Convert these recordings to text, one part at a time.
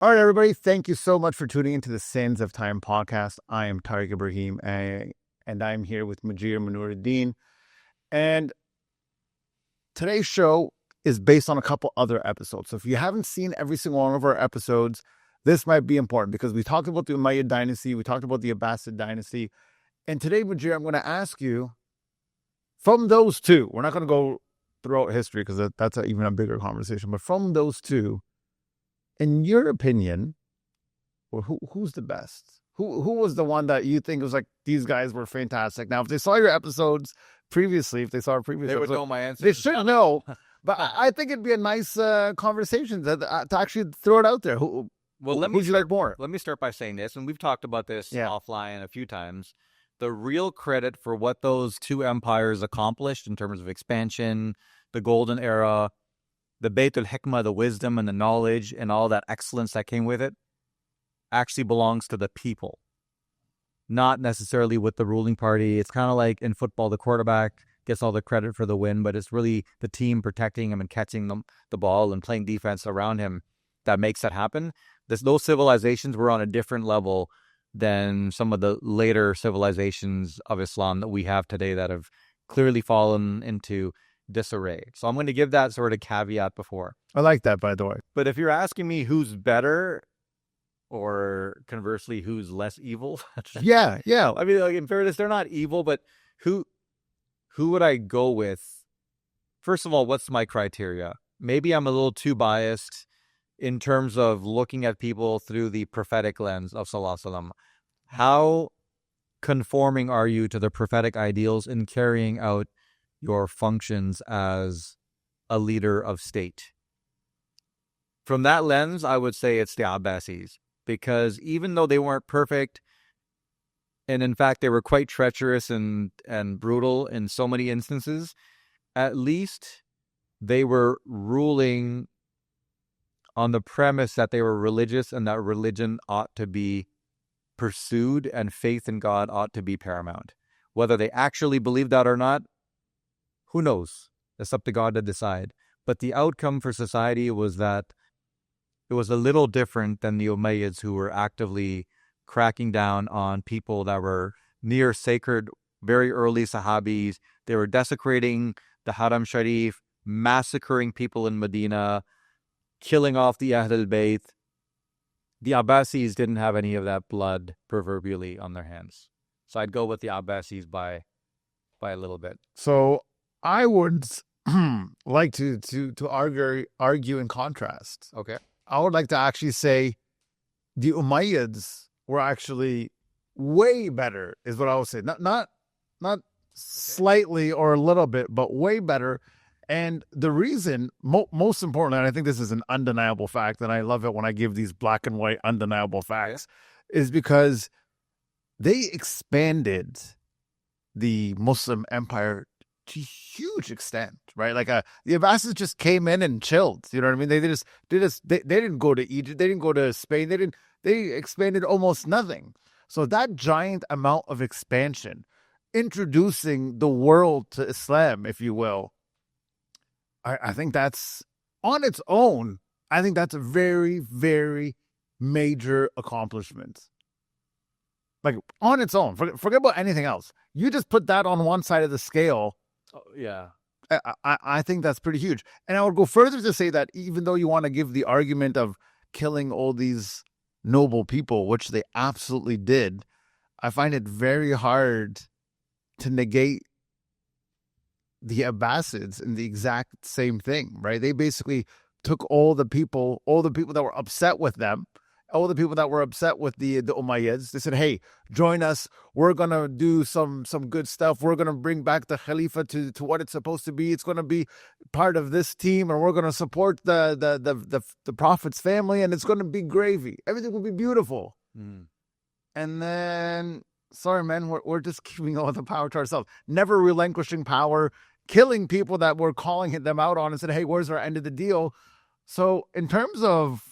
All right, everybody. Thank you so much for tuning into the Sands of Time podcast. I am Tarek Ibrahim, and I'm here with Mujir Muneeruddin. And today's show is based on a couple other episodes. So if you haven't seen every single one of our episodes, this might be important because we talked about the Umayyad dynasty, we talked about the Abbasid dynasty. And today, Mujir, I'm going to ask you, from those two, we're not going to go throughout history because that's even a bigger conversation, but from those two, in your opinion, who's the best? Who was the one that you think was like, these guys were fantastic? Now, if they saw your episodes previously, if they saw our previous they episodes, would know my answer. They should know. But I think it'd be a nice conversation to actually throw it out there. Who'd you like more? Let me start by saying this, and we've talked about this offline a few times. The real credit for what those two empires accomplished in terms of expansion, the golden era, the Bayt al-Hikmah, the wisdom and the knowledge and all that excellence that came with it, actually belongs to the people, not necessarily with the ruling party. It's kind of like in football, the quarterback gets all the credit for the win, but it's really the team protecting him and catching the ball and playing defense around him that makes that happen. Those civilizations were on a different level than some of the later civilizations of Islam that we have today that have clearly fallen into disarray. So I'm going to give that sort of caveat before. I like that, by the way. But if you're asking me who's better, or conversely, who's less evil? Yeah. I mean, like, in fairness, they're not evil, but who would I go with? First of all, what's my criteria? Maybe I'm a little too biased in terms of looking at people through the prophetic lens of Sallallahu Alaihi Wasallam. How conforming are you to the prophetic ideals in carrying out your functions as a leader of state? From that lens, I would say it's the Abbasids, because even though they weren't perfect, and in fact they were quite treacherous and brutal in so many instances, at least they were ruling on the premise that they were religious and that religion ought to be pursued and faith in God ought to be paramount. Whether they actually believed that or not, who knows? It's up to God to decide. But the outcome for society was that it was a little different than the Umayyads, who were actively cracking down on people that were near sacred, very early Sahabis. They were desecrating the Haram Sharif, massacring people in Medina, killing off the Ahl al-Bayt. The Abbasids didn't have any of that blood, proverbially, on their hands. So I'd go with the Abbasids by a little bit. So I would like to argue in contrast. Okay. I would like to actually say the Umayyads were actually way better, is what I would say. Not slightly or a little bit, but way better. And the reason, most importantly, and I think this is an undeniable fact, and I love it when I give these black and white undeniable facts, is because they expanded the Muslim empire to huge extent, right? Like the Abbasids just came in and chilled. You know what I mean? They didn't go to Egypt. They didn't go to Spain. They expanded almost nothing. So that giant amount of expansion, introducing the world to Islam, if you will, I think that's on its own. I think that's a very, very major accomplishment. Like on its own, forget about anything else. You just put that on one side of the scale. Oh, yeah. I think that's pretty huge. And I would go further to say that even though you want to give the argument of killing all these noble people, which they absolutely did, I find it very hard to negate the Abbasids in the exact same thing, right? They basically took all the people that were upset with them, all the people that were upset with the Umayyads. They said, hey, join us. We're going to do some good stuff. We're going to bring back the Khalifa to what it's supposed to be. It's going to be part of this team, and we're going to support the Prophet's family, and it's going to be gravy. Everything will be beautiful. Mm. And then, sorry, man, we're just keeping all the power to ourselves. Never relinquishing power, killing people that were calling them out on and said, hey, where's our end of the deal? So in terms of,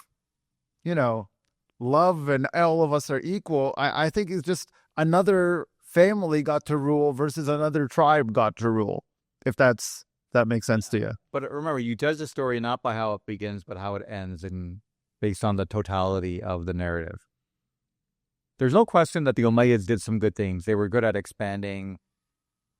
love and all of us are equal, I think it's just another family got to rule versus another tribe got to rule, if that makes sense to you. But remember, you judge the story not by how it begins, but how it ends. And based on the totality of the narrative. There's no question that the Umayyads did some good things. They were good at expanding.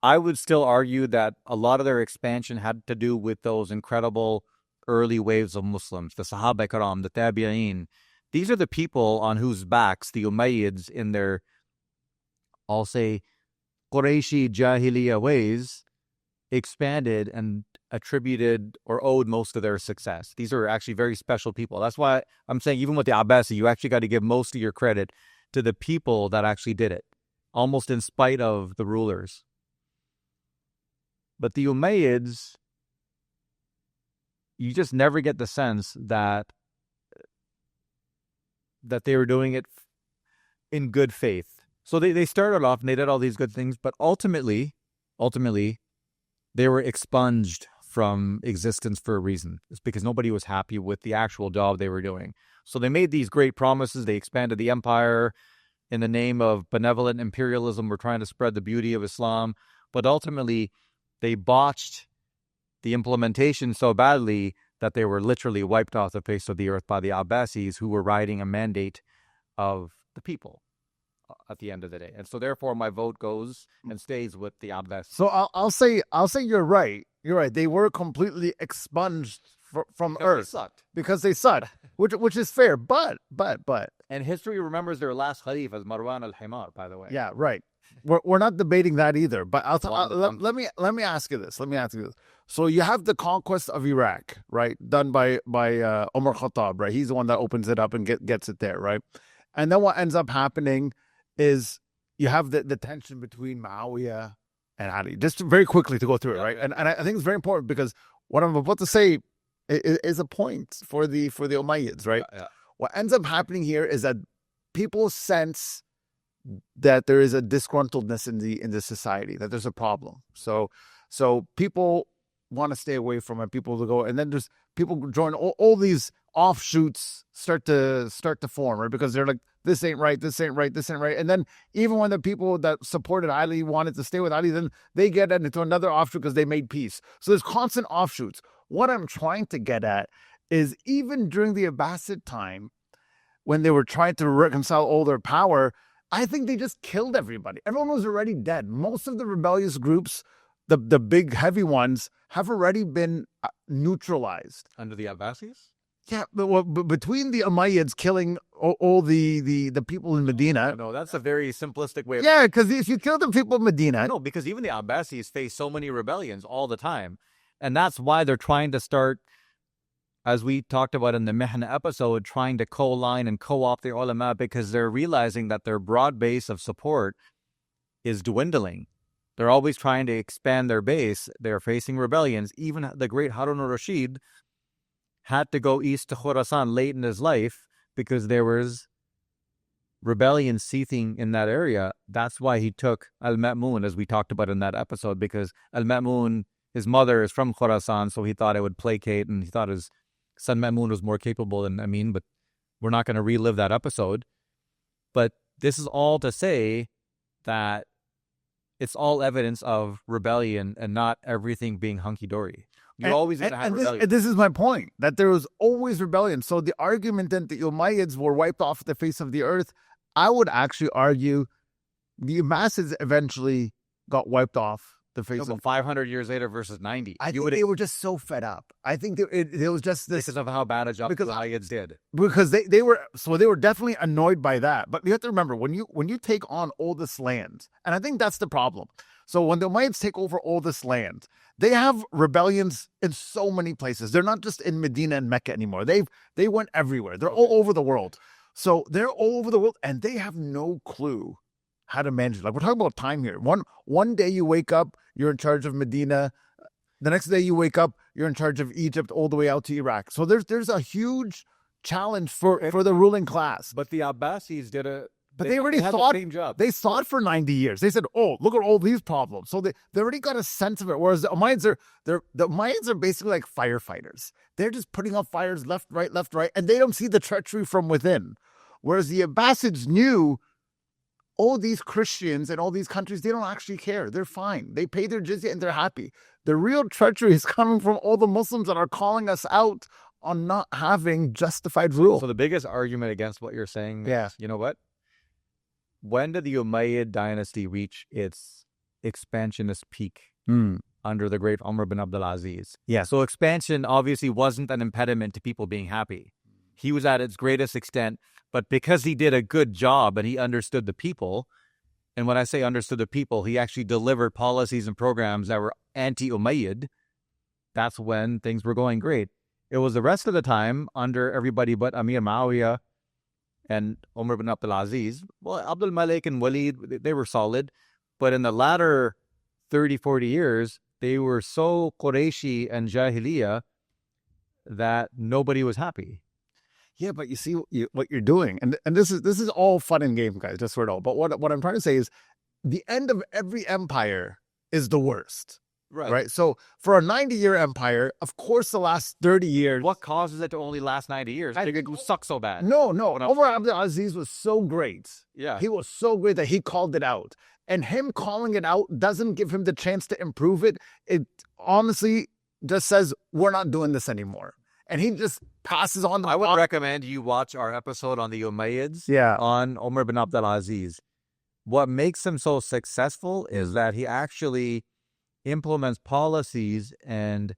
I would still argue that a lot of their expansion had to do with those incredible early waves of Muslims, the Sahaba Ikram, the Tabi'een. These are the people on whose backs the Umayyads, in their, I'll say, Qurayshi Jahiliyyah ways, expanded and attributed or owed most of their success. These are actually very special people. That's why I'm saying even with the Abbasids, you actually got to give most of your credit to the people that actually did it, almost in spite of the rulers. But the Umayyads, you just never get the sense that they were doing it in good faith. So they started off and they did all these good things, but ultimately, they were expunged from existence for a reason. It's because nobody was happy with the actual job they were doing. So they made these great promises. They expanded the empire in the name of benevolent imperialism. We're trying to spread the beauty of Islam. But ultimately, they botched the implementation so badly that they were literally wiped off the face of the earth by the Abbasids, who were riding a mandate of the people at the end of the day. And so therefore my vote goes and stays with the Abbasids. So I'll say you're right. You're right. They were completely expunged from earth because they sucked, which is fair. But and history remembers their last Khalif as Marwan al-Himar, by the way. Yeah, right. We're not debating that either. But let me ask you this. So you have the conquest of Iraq, right, done by Umar Khattab, right? He's the one that opens it up and gets it there, right? And then what ends up happening is you have the tension between Muawiyah and Ali. Just very quickly to go through it, right? And I think it's very important because what I'm about to say is a point for the Umayyads, right? Yeah. What ends up happening here is that people sense that there is a disgruntledness in the society, that there's a problem. So people want to stay away from it. People to go, and then there's people join all these offshoots start to form, right? Because they're like, this ain't right, this ain't right, this ain't right. And then even when the people that supported Ali wanted to stay with Ali, then they get into another offshoot because they made peace. So there's constant offshoots. What I'm trying to get at is even during the Abbasid time, when they were trying to reconcile all their power, I think they just killed everybody. Everyone was already dead. Most of the rebellious groups, the big heavy ones, have already been neutralized. Under the Abbasids? Yeah, but between the Umayyads killing all the people in Medina. No, that's a very simplistic way. Yeah, because if you kill the people in Medina. No, because even the Abbasids face so many rebellions all the time. And that's why they're trying to start, as we talked about in the Mihna episode, trying to co-line and co-opt the ulama, because they're realizing that their broad base of support is dwindling. They're always trying to expand their base. They're facing rebellions. Even the great Harun al-Rashid had to go east to Khurasan late in his life because there was rebellion seething in that area. That's why he took Al-Ma'mun, as we talked about in that episode, because Al-Ma'mun, his mother, is from Khurasan, so he thought it would placate, and he thought his son Ma'mun was more capable than Amin, but we're not going to relive that episode. But this is all to say that it's all evidence of rebellion and not everything being hunky-dory. You're always going to have rebellion. This is my point, that there was always rebellion. So the argument that the Umayyads were wiped off the face of the earth, I would actually argue the Abbasids eventually got wiped off the face of 500 years later versus 90. I think they were just so fed up. I think it was just this. Because of how bad a job the Umayyads did. Because they were definitely annoyed by that. But you have to remember, when you take on all this land, and I think that's the problem. So when the Umayyads take over all this land, they have rebellions in so many places. They're not just in Medina and Mecca anymore. They went everywhere. They're all over the world. So they're all over the world, and they have no clue how to manage it. Like, we're talking about time here. One day you wake up, you're in charge of Medina. The next day you wake up, you're in charge of Egypt all the way out to Iraq. So there's a huge challenge for the ruling class. But the Abbasids did they already had thought the same job. They saw it for 90 years. They said, "Oh, look at all these problems." So they already got a sense of it. Whereas the Umayyads are basically like firefighters. They're just putting out fires left, right, and they don't see the treachery from within. Whereas the Abbasids knew all these Christians and all these countries, they don't actually care. They're fine. They pay their jizya and they're happy. The real treachery is coming from all the Muslims that are calling us out on not having justified rule. So the biggest argument against what you're saying is, you know what? When did the Umayyad dynasty reach its expansionist peak? Under the great Umar bin Abdul Aziz. Yeah. So expansion obviously wasn't an impediment to people being happy. He was at its greatest extent, but because he did a good job and he understood the people, and when I say understood the people, he actually delivered policies and programs that were anti-Umayyad, that's when things were going great. It was the rest of the time under everybody but Amir Muawiyah and Umar bin Abdul Aziz. Well, Abdul Malik and Walid, they were solid, but in the latter 30, 40 years, they were so Qurayshi and Jahiliyyah that nobody was happy. Yeah, but you see what you're doing, and this is all fun and game, guys. Just so you know. But what I'm trying to say is, the end of every empire is the worst, right? So for a 90-year empire, of course, the last 30 years. What causes it to only last 90 years? It sucks so bad. No. Umar Abdul Aziz was so great. Yeah, he was so great that he called it out. And him calling it out doesn't give him the chance to improve it. It honestly just says, we're not doing this anymore. And he just passes on. I would recommend you watch our episode on the Umayyads on Umar bin Abdul Aziz. What makes him so successful is that he actually implements policies and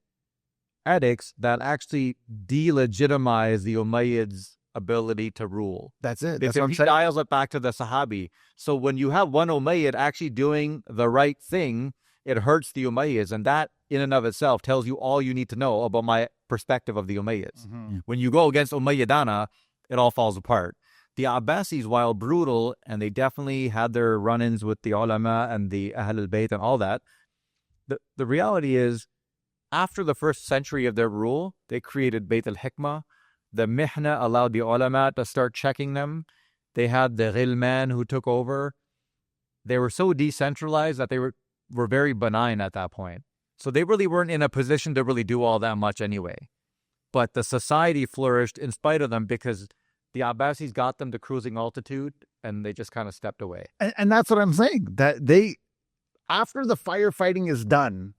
edicts that actually delegitimize the Umayyads' ability to rule. That's it. That's what he dials it back to the Sahabi. So when you have one Umayyad actually doing the right thing, it hurts the Umayyads, and that in and of itself tells you all you need to know about my perspective of the Umayyads. When you go against Umayyadana, it all falls apart. The Abbasids, while brutal, and they definitely had their run-ins with the ulama and the Ahl al-Bayt and all that, the reality is, after the first century of their rule, they created Bayt al-Hikmah. The Mihna allowed the ulama to start checking them. They had the Ghilman who took over. They were so decentralized that they were very benign at that point. So they really weren't in a position to really do all that much anyway. But the society flourished in spite of them because the Abbasids got them to cruising altitude and they just kind of stepped away. And that's what I'm saying. That they, after the firefighting is done,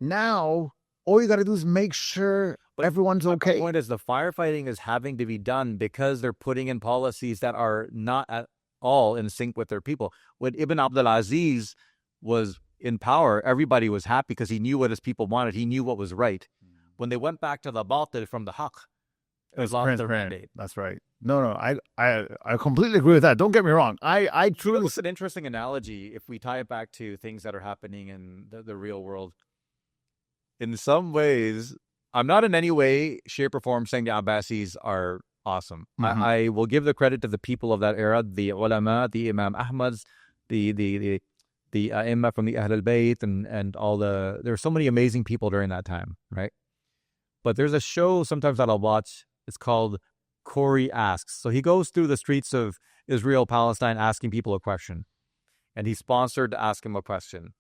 now all you got to do is make sure everyone's okay. The point is the firefighting is having to be done because they're putting in policies that are not at all in sync with their people. When Ibn Abdul Aziz was in power, everybody was happy because he knew what his people wanted. He knew what was right. When they went back to the Batil from the Haqq, it was lost their mandate. That's right. No, I completely agree with that. Don't get me wrong. I truly... It's an interesting analogy if we tie it back to things that are happening in the real world. In some ways, I'm not in any way, shape, or form saying the Abbasids are awesome. I will give the credit to the people of that era, the ulama, the Imam Ahmads, the Imam from the Ahl al-Bayt, and all there are so many amazing people during that time, right? But there's a show sometimes that I'll watch. It's called Corey Asks. So he goes through the streets of Israel, Palestine, asking people a question. And he's sponsored to ask him a question.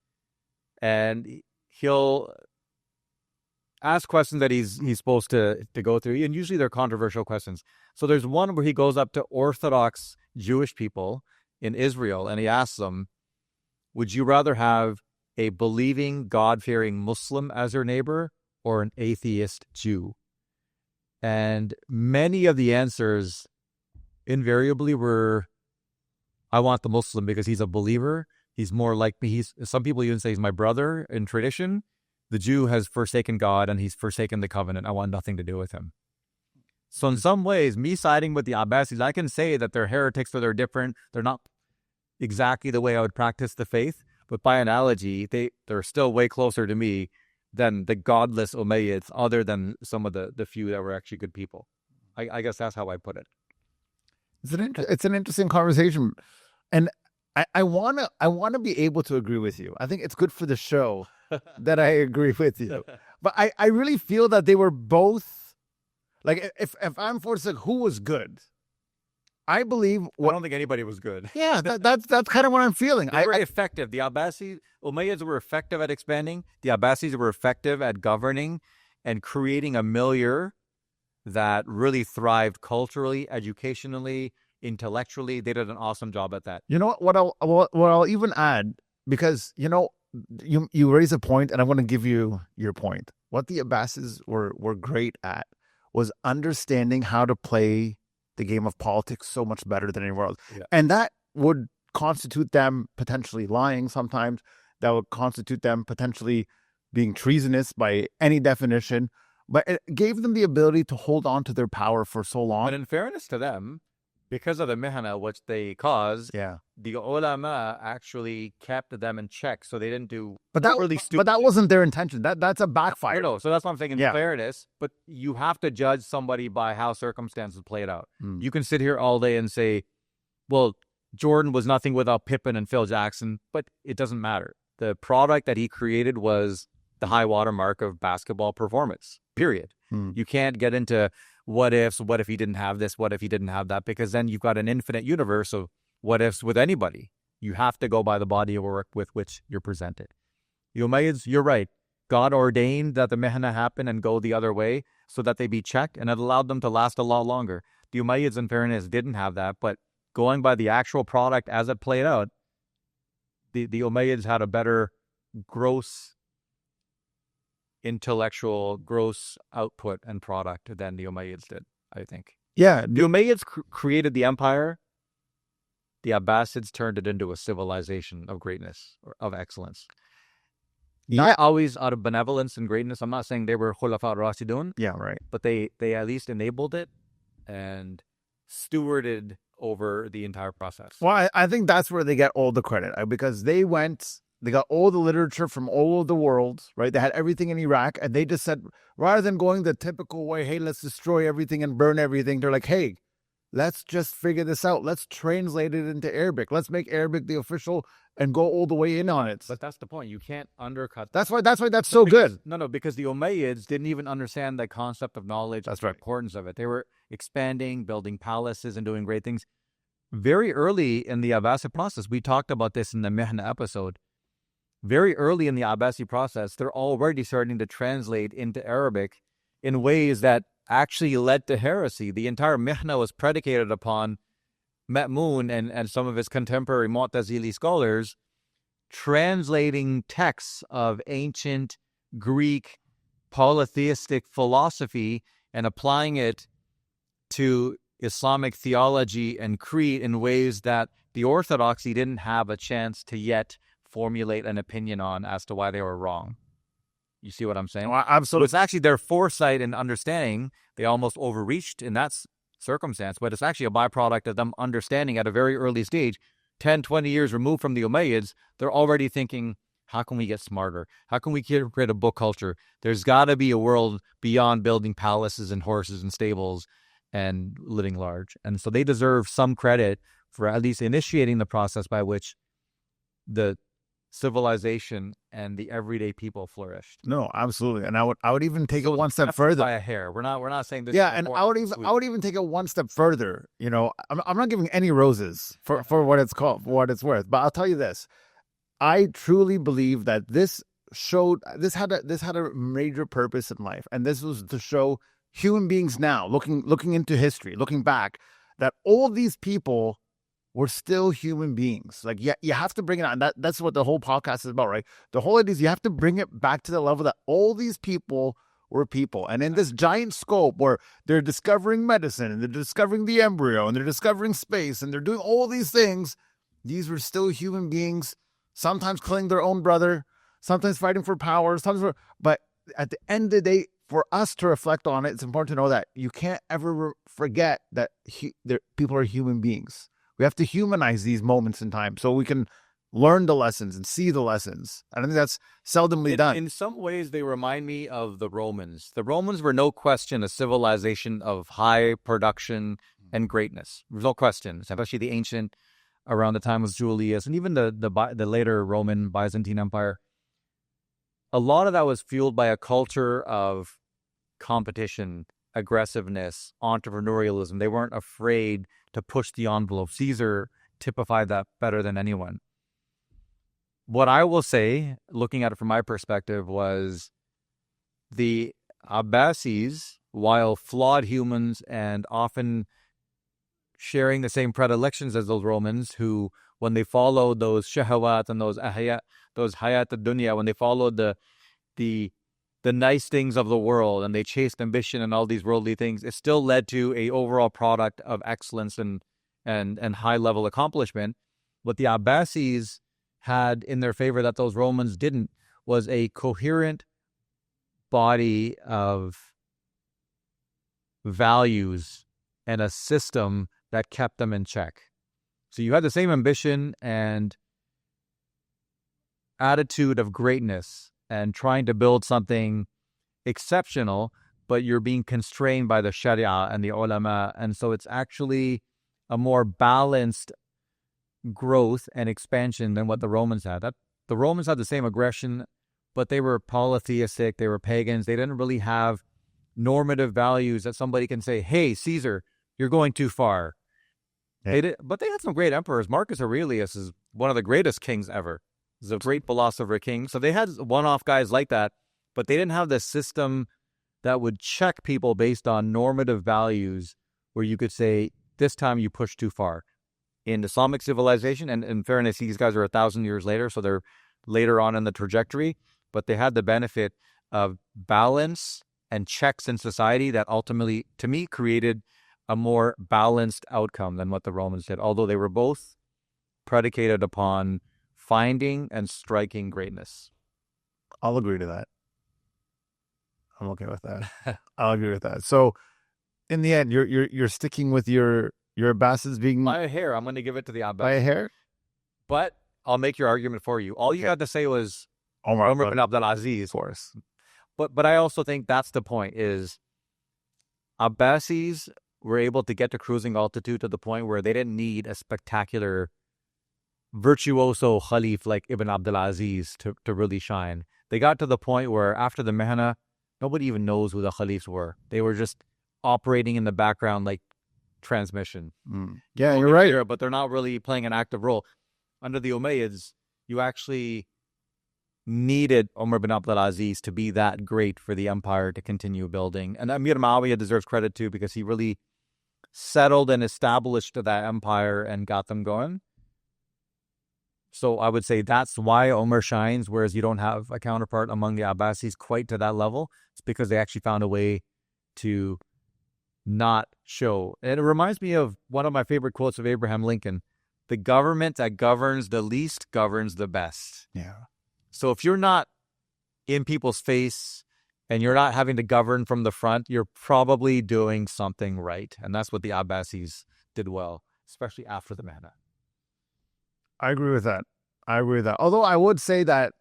And he'll ask questions that he's supposed to go through. And usually they're controversial questions. So there's one where he goes up to Orthodox Jewish people in Israel and he asks them, would you rather have a believing, God-fearing Muslim as your neighbor or an atheist Jew? And many of the answers invariably were, I want the Muslim because he's a believer. He's more like me. Some people even say he's my brother in tradition. The Jew has forsaken God and he's forsaken the covenant. I want nothing to do with him. So in some ways, me siding with the Abbasids, I can say that they're heretics or they're different. They're not exactly the way I would practice the faith. But by analogy, they're still way closer to me than the godless Umayyads, other than some of the few that were actually good people. I guess that's how I put it. It's an interesting conversation, and I wanna be able to agree with you. I think it's good for the show that I agree with you. But I really feel that they were both, like, if I'm forced to say who was good, I believe... I don't think anybody was good. Yeah, that's kind of what I'm feeling. They were effective. The Umayyads were effective at expanding. The Abbasids were effective at governing and creating a milieu that really thrived culturally, educationally, intellectually. They did an awesome job at that. You know what I'll even add, because you raise a point, and I want to give you your point. What the Abbasids were great at was understanding how to play the game of politics so much better than anywhere else. Yeah. And that would constitute them potentially lying sometimes. That would constitute them potentially being treasonous by any definition. But it gave them the ability to hold on to their power for so long. But in fairness to them, because of the mihna which they caused, the ulama actually kept them in check, so they didn't do really stupid. But that wasn't their intention. That's a backfire. No, so that's what I'm saying in fairness. But you have to judge somebody by how circumstances played out. You can sit here all day and say, well, Jordan was nothing without Pippen and Phil Jackson, but it doesn't matter. The product that he created was the high watermark of basketball performance, period. You can't get into what ifs, what if he didn't have this, what if he didn't have that, because then you've got an infinite universe of what ifs with anybody. You have to go by the body of work with which you're presented. The Umayyads, you're right. God ordained that the mihna happen and go the other way so that they be checked, and it allowed them to last a lot longer. The Umayyads, in fairness, didn't have that, but going by the actual product as it played out, the Umayyads had a better gross intellectual gross output and product than the Umayyads did, I think. Yeah. The Umayyads created the empire. The Abbasids turned it into a civilization of greatness, or of excellence. Not always out of benevolence and greatness. I'm not saying they were Khulafa Rashidun. Yeah, right. But they at least enabled it and stewarded over the entire process. Well, I think that's where they get all the credit, because they got all the literature from all over the world, right? They had everything in Iraq, and they just said, rather than going the typical way, hey, let's destroy everything and burn everything, they're like, hey, let's just figure this out. Let's translate it into Arabic. Let's make Arabic the official and go all the way in on it. But that's the point. You can't undercut that. That's why that's so good. No, because the Umayyads didn't even understand the concept of knowledge. That's right. The importance of it. They were expanding, building palaces, and doing great things. Very early in the Abbasid process, we talked about this in the Mihna episode. Very early in the Abbasi process, they're already starting to translate into Arabic in ways that actually led to heresy. The entire Mihna was predicated upon Ma'mun and some of his contemporary Mu'tazili scholars translating texts of ancient Greek polytheistic philosophy and applying it to Islamic theology and creed in ways that the Orthodoxy didn't have a chance to yet formulate an opinion on as to why they were wrong. You see what I'm saying? Well, absolutely. So it's actually their foresight and understanding. They almost overreached in that circumstance, but it's actually a byproduct of them understanding at a very early stage, 10, 20 years removed from the Umayyads, they're already thinking, how can we get smarter? How can we get rid of book culture? There's got to be a world beyond building palaces and horses and stables and living large. And so they deserve some credit for at least initiating the process by which the civilization and the everyday people flourished. No, absolutely. And I would even take it one step further. By a hair. We're not saying this. Yeah, and I would even take it one step further. You know, I'm not giving any roses for what it's called, for what it's worth. But I'll tell you this: I truly believe that this had a major purpose in life, and this was to show human beings now, looking into history, looking back, that all these people were still human beings. Like, you have to bring it on. That's what the whole podcast is about, right? The whole idea is you have to bring it back to the level that all these people were people. And in this giant scope where they're discovering medicine and they're discovering the embryo and they're discovering space and they're doing all these things, these were still human beings, sometimes killing their own brother, sometimes fighting for power, but at the end of the day, for us to reflect on it, it's important to know that you can't ever forget that people are human beings. We have to humanize these moments in time so we can learn the lessons and see the lessons. I think that's seldomly done. In some ways, they remind me of the Romans. The Romans were no question a civilization of high production and greatness. There's no question, especially the ancient around the time of Julius and even the later Roman Byzantine Empire. A lot of that was fueled by a culture of competition, aggressiveness, entrepreneurialism. They weren't afraid to push the envelope. Caesar typified that better than anyone. What I will say, looking at it from my perspective, was the Abbasids, while flawed humans and often sharing the same predilections as those Romans, who, when they followed those shahawat and those hayat ad-dunya, when they followed the the nice things of the world and they chased ambition and all these worldly things, it still led to a overall product of excellence and high level accomplishment. What the Abbasids had in their favor that those Romans didn't was a coherent body of values and a system that kept them in check. So you had the same ambition and attitude of greatness and trying to build something exceptional, but you're being constrained by the Sharia and the ulama. And so it's actually a more balanced growth and expansion than what the Romans had. The Romans had the same aggression, but they were polytheistic, they were pagans, they didn't really have normative values that somebody can say, hey, Caesar, you're going too far. Yeah. But they had some great emperors. Marcus Aurelius is one of the greatest kings ever. He's a great philosopher king. So they had one-off guys like that, but they didn't have this system that would check people based on normative values where you could say, this time you pushed too far. In Islamic civilization, and in fairness, these guys are 1,000 years later, so they're later on in the trajectory, but they had the benefit of balance and checks in society that ultimately, to me, created a more balanced outcome than what the Romans did, although they were both predicated upon finding and striking greatness. I'll agree to that. I'm okay with that. I'll agree with that. So, in the end, you're sticking with your Abbasids being by a hair. I'm going to give it to the Abbasids. By a hair? But I'll make your argument for you. All you had to say was Umar bin Abdul Aziz. Of course. But I also think that's the point, is Abbasids were able to get to cruising altitude to the point where they didn't need a spectacular virtuoso Khalif like Ibn Abdul Aziz to really shine. They got to the point where after the Mehna, nobody even knows who the Khalifs were. They were just operating in the background like transmission. Yeah, you're right. But they're not really playing an active role. Under the Umayyads, you actually needed Umar bin Abdul Aziz to be that great for the empire to continue building. And Amir Muawiyah deserves credit too, because he really settled and established that empire and got them going. So I would say that's why Umar shines, whereas you don't have a counterpart among the Abbasids quite to that level. It's because they actually found a way to not show. And it reminds me of one of my favorite quotes of Abraham Lincoln: the government that governs the least governs the best. Yeah. So if you're not in people's face and you're not having to govern from the front, you're probably doing something right. And that's what the Abbasids did well, especially after the Mehna. I agree with that. Although I would say that,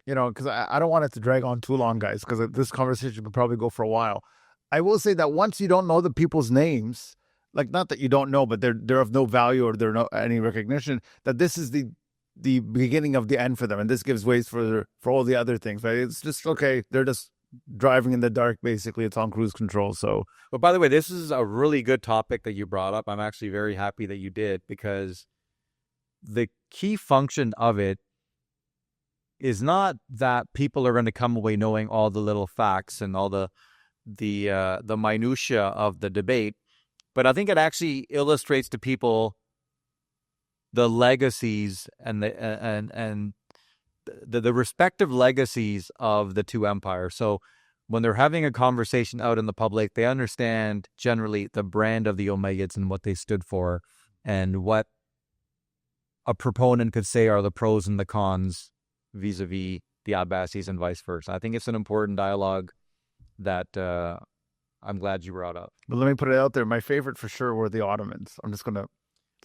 because I don't want it to drag on too long, guys, because this conversation could probably go for a while. I will say that once you don't know the people's names, like, not that you don't know, but they're of no value or they're no any recognition, that this is the beginning of the end for them, and this gives ways for all the other things, right? It's just, okay, they're just driving in the dark, basically. It's on cruise control. So, but by the way, this is a really good topic that you brought up. I'm actually very happy that you did, because the key function of it is not that people are going to come away knowing all the little facts and all the minutia of the debate, but I think it actually illustrates to people the legacies and the respective legacies of the two empires. So when they're having a conversation out in the public, they understand generally the brand of the Umayyads and what they stood for, and what a proponent could say are the pros and the cons vis-a-vis the Abbasids and vice versa. I think it's an important dialogue that I'm glad you brought up. But let me put it out there. My favorite for sure were the Ottomans. I'm just going to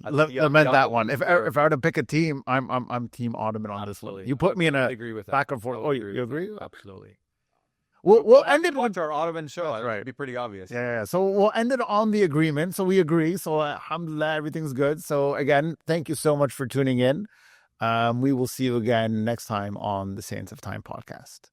lament that one. If I were to pick a team, I'm Team Ottoman on Absolutely. This one. You put me in a agree with back and forth. Oh, you agree? Absolutely. We'll end it with our Ottoman show. That's right. It'd be pretty obvious. Yeah. So we'll end it on the agreement. So we agree. So alhamdulillah, everything's good. So again, thank you so much for tuning in. We will see you again next time on the Saints of Time podcast.